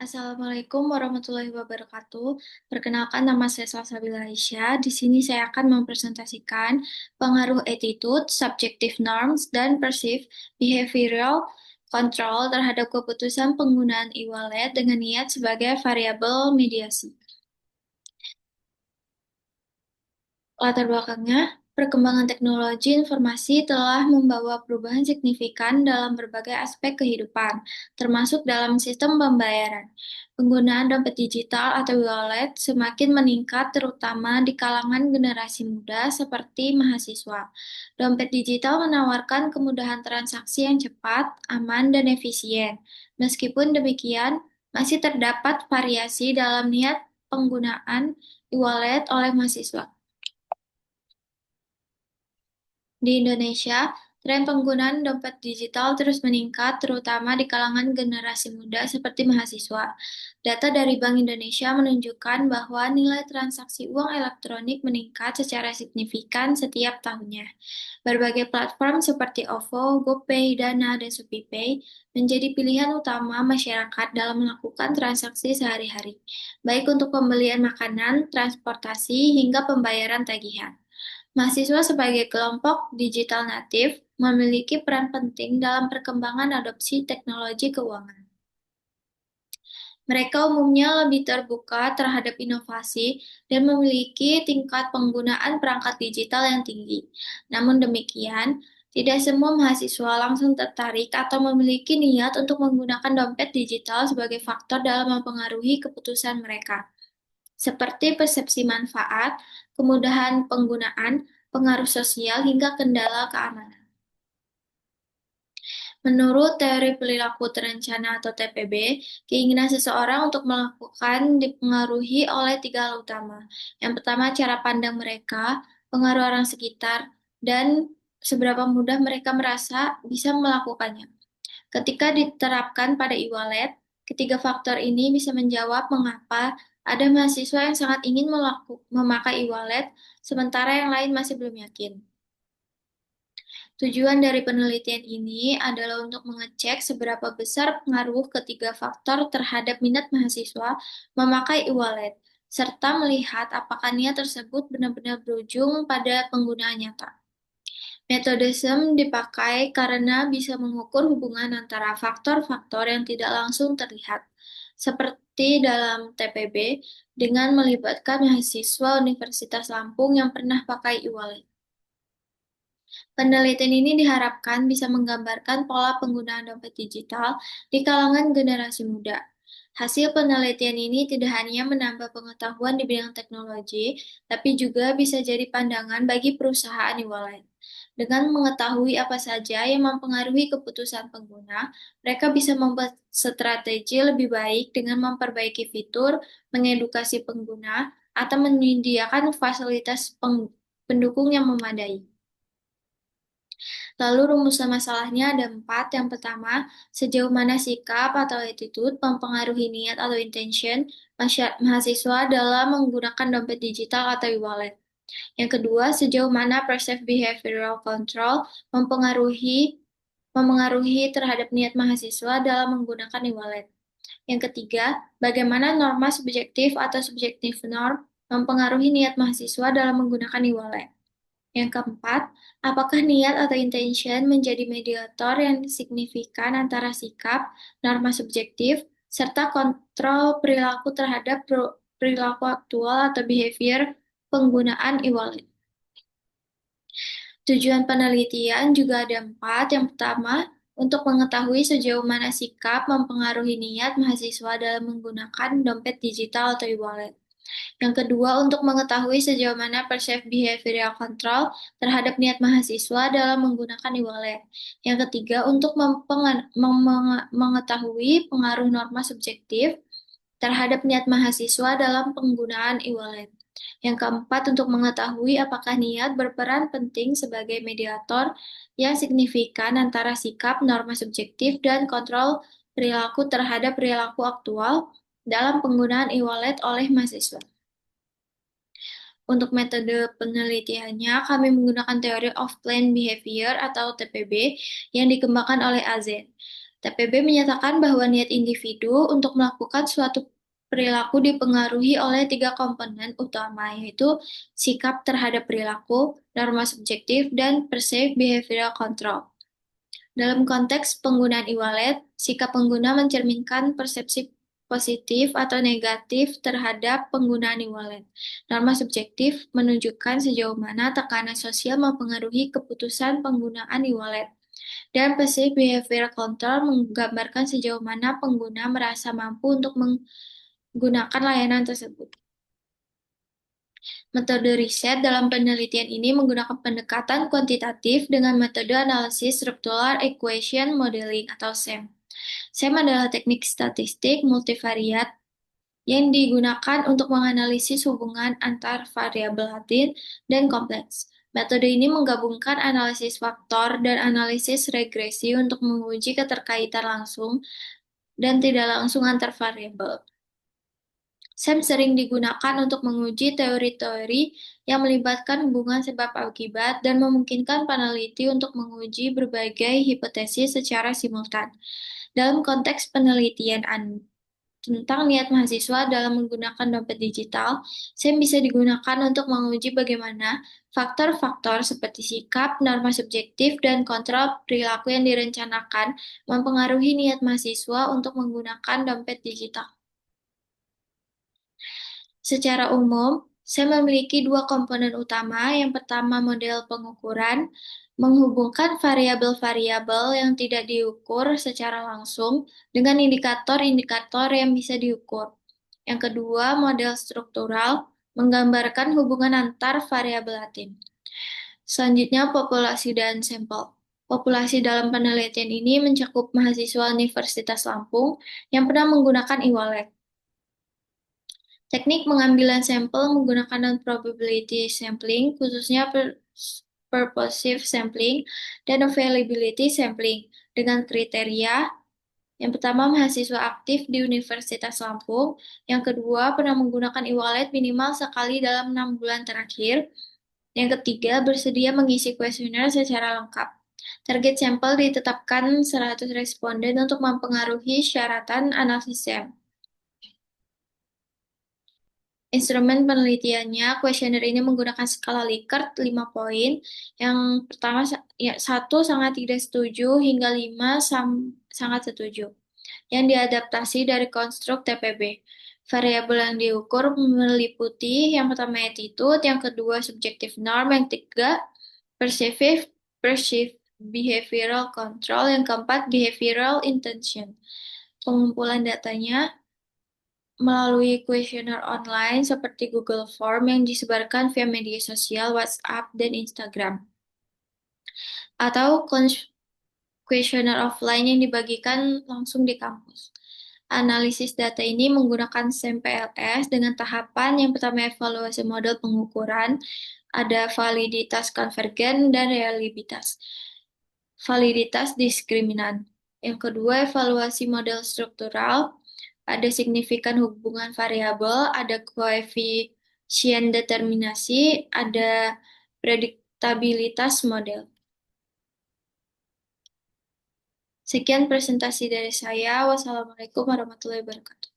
Assalamualaikum warahmatullahi wabarakatuh. Perkenalkan, nama saya Salsabila Aisyah. Di sini saya akan mempresentasikan pengaruh attitude, subjective norms, dan perceived behavioral control terhadap keputusan penggunaan e-wallet dengan niat sebagai variabel mediasi. Latar belakangnya, perkembangan teknologi informasi telah membawa perubahan signifikan dalam berbagai aspek kehidupan, termasuk dalam sistem pembayaran. Penggunaan dompet digital atau wallet semakin meningkat terutama di kalangan generasi muda seperti mahasiswa. Dompet digital menawarkan kemudahan transaksi yang cepat, aman, dan efisien. Meskipun demikian, masih terdapat variasi dalam niat penggunaan e-wallet oleh mahasiswa. Di Indonesia, tren penggunaan dompet digital terus meningkat, terutama di kalangan generasi muda seperti mahasiswa. Data dari Bank Indonesia menunjukkan bahwa nilai transaksi uang elektronik meningkat secara signifikan setiap tahunnya. Berbagai platform seperti OVO, GoPay, Dana, dan ShopeePay menjadi pilihan utama masyarakat dalam melakukan transaksi sehari-hari, baik untuk pembelian makanan, transportasi, hingga pembayaran tagihan. Mahasiswa sebagai kelompok digital natif memiliki peran penting dalam perkembangan adopsi teknologi keuangan. Mereka umumnya lebih terbuka terhadap inovasi dan memiliki tingkat penggunaan perangkat digital yang tinggi. Namun demikian, tidak semua mahasiswa langsung tertarik atau memiliki niat untuk menggunakan dompet digital sebagai faktor dalam mempengaruhi keputusan mereka, seperti persepsi manfaat, kemudahan penggunaan, pengaruh sosial, hingga kendala keamanan. Menurut teori perilaku terencana atau TPB, keinginan seseorang untuk melakukan dipengaruhi oleh tiga hal utama. Yang pertama, cara pandang mereka, pengaruh orang sekitar, dan seberapa mudah mereka merasa bisa melakukannya. Ketika diterapkan pada e-wallet, ketiga faktor ini bisa menjawab mengapa ada mahasiswa yang sangat ingin memakai e-wallet, sementara yang lain masih belum yakin. Tujuan dari penelitian ini adalah untuk mengecek seberapa besar pengaruh ketiga faktor terhadap minat mahasiswa memakai e-wallet, serta melihat apakah niat tersebut benar-benar berujung pada penggunaan nyata. Metode SEM dipakai karena bisa mengukur hubungan antara faktor-faktor yang tidak langsung terlihat, seperti dalam TPB, dengan melibatkan mahasiswa Universitas Lampung yang pernah pakai e-wallet. Penelitian ini diharapkan bisa menggambarkan pola penggunaan dompet digital di kalangan generasi muda. Hasil penelitian ini tidak hanya menambah pengetahuan di bidang teknologi, tapi juga bisa jadi pandangan bagi perusahaan e-wallet. Dengan mengetahui apa saja yang mempengaruhi keputusan pengguna, mereka bisa membuat strategi lebih baik dengan memperbaiki fitur, mengedukasi pengguna, atau menyediakan fasilitas pendukung yang memadai. Lalu rumusan masalahnya ada empat. Yang pertama, sejauh mana sikap atau attitude mempengaruhi niat atau intention mahasiswa dalam menggunakan dompet digital atau e-wallet. Yang kedua, sejauh mana perceived behavioral control memengaruhi terhadap niat mahasiswa dalam menggunakan e-wallet. Yang ketiga, bagaimana norma subjektif atau subjektif norm mempengaruhi niat mahasiswa dalam menggunakan e-wallet. Yang keempat, apakah niat atau intention menjadi mediator yang signifikan antara sikap, norma subjektif, serta kontrol perilaku terhadap perilaku aktual atau behavior penggunaan e-wallet. Tujuan penelitian juga ada empat. Yang pertama, untuk mengetahui sejauh mana sikap mempengaruhi niat mahasiswa dalam menggunakan dompet digital atau e-wallet. Yang kedua, untuk mengetahui sejauh mana perceived behavioral control terhadap niat mahasiswa dalam menggunakan e-wallet. Yang ketiga, untuk mengetahui pengaruh norma subjektif terhadap niat mahasiswa dalam penggunaan e-wallet. Yang keempat, untuk mengetahui apakah niat berperan penting sebagai mediator yang signifikan antara sikap, norma subjektif, dan kontrol perilaku terhadap perilaku aktual dalam penggunaan e-wallet oleh mahasiswa. Untuk metode penelitiannya, kami menggunakan teori of planned behavior atau TPB yang dikembangkan oleh AZ. TPB menyatakan bahwa niat individu untuk melakukan suatu perilaku dipengaruhi oleh tiga komponen utama, yaitu sikap terhadap perilaku, norma subjektif, dan perceived behavioral control. Dalam konteks penggunaan e-wallet, sikap pengguna mencerminkan persepsi positif atau negatif terhadap penggunaan e-wallet. Norma subjektif menunjukkan sejauh mana tekanan sosial mempengaruhi keputusan penggunaan e-wallet. Dan passive behavior control menggambarkan sejauh mana pengguna merasa mampu untuk menggunakan layanan tersebut. Metode riset dalam penelitian ini menggunakan pendekatan kuantitatif dengan metode analisis structural equation modeling atau SEM. SEM adalah teknik statistik multivariat yang digunakan untuk menganalisis hubungan antar variabel latin dan kompleks. Metode ini menggabungkan analisis faktor dan analisis regresi untuk menguji keterkaitan langsung dan tidak langsung antar variabel. SEM sering digunakan untuk menguji teori-teori yang melibatkan hubungan sebab akibat dan memungkinkan peneliti untuk menguji berbagai hipotesis secara simultan. Dalam konteks penelitian tentang niat mahasiswa dalam menggunakan dompet digital, SEM bisa digunakan untuk menguji bagaimana faktor-faktor seperti sikap, norma subjektif, dan kontrol perilaku yang direncanakan mempengaruhi niat mahasiswa untuk menggunakan dompet digital. Secara umum, SEM memiliki dua komponen utama. Yang pertama, model pengukuran, menghubungkan variabel-variabel yang tidak diukur secara langsung dengan indikator-indikator yang bisa diukur. Yang kedua, model struktural, menggambarkan hubungan antar variabel latin. Selanjutnya, populasi dan sampel. Populasi dalam penelitian ini mencakup mahasiswa Universitas Lampung yang pernah menggunakan e-wallet. Teknik pengambilan sampel menggunakan non-probability sampling, khususnya purposive sampling dan availability sampling, dengan kriteria yang pertama mahasiswa aktif di Universitas Lampung, yang kedua pernah menggunakan e-wallet minimal sekali dalam 6 bulan terakhir, yang ketiga bersedia mengisi kuesioner secara lengkap. Target sampel ditetapkan 100 responden untuk mempengaruhi syaratan analisis SEM. Instrumen penelitiannya, kuesioner ini menggunakan skala Likert 5 poin. Yang pertama, 1 sangat tidak setuju hingga 5 sangat setuju. Yang diadaptasi dari konstruk TPB. Variabel yang diukur meliputi yang pertama attitude, yang kedua subjective norm, yang ketiga perceived behavioral control, yang keempat behavioral intention. Pengumpulan datanya melalui kuesioner online seperti Google Form yang disebarkan via media sosial, WhatsApp, dan Instagram. Atau kuesioner offline yang dibagikan langsung di kampus. Analisis data ini menggunakan SEM-PLS dengan tahapan yang pertama evaluasi model pengukuran, ada validitas konvergen dan reliabilitas. Validitas diskriminan. Yang kedua, evaluasi model struktural, ada signifikan hubungan variabel, ada koefisien determinasi, ada prediktabilitas model. Sekian presentasi dari saya. Wassalamualaikum warahmatullahi wabarakatuh.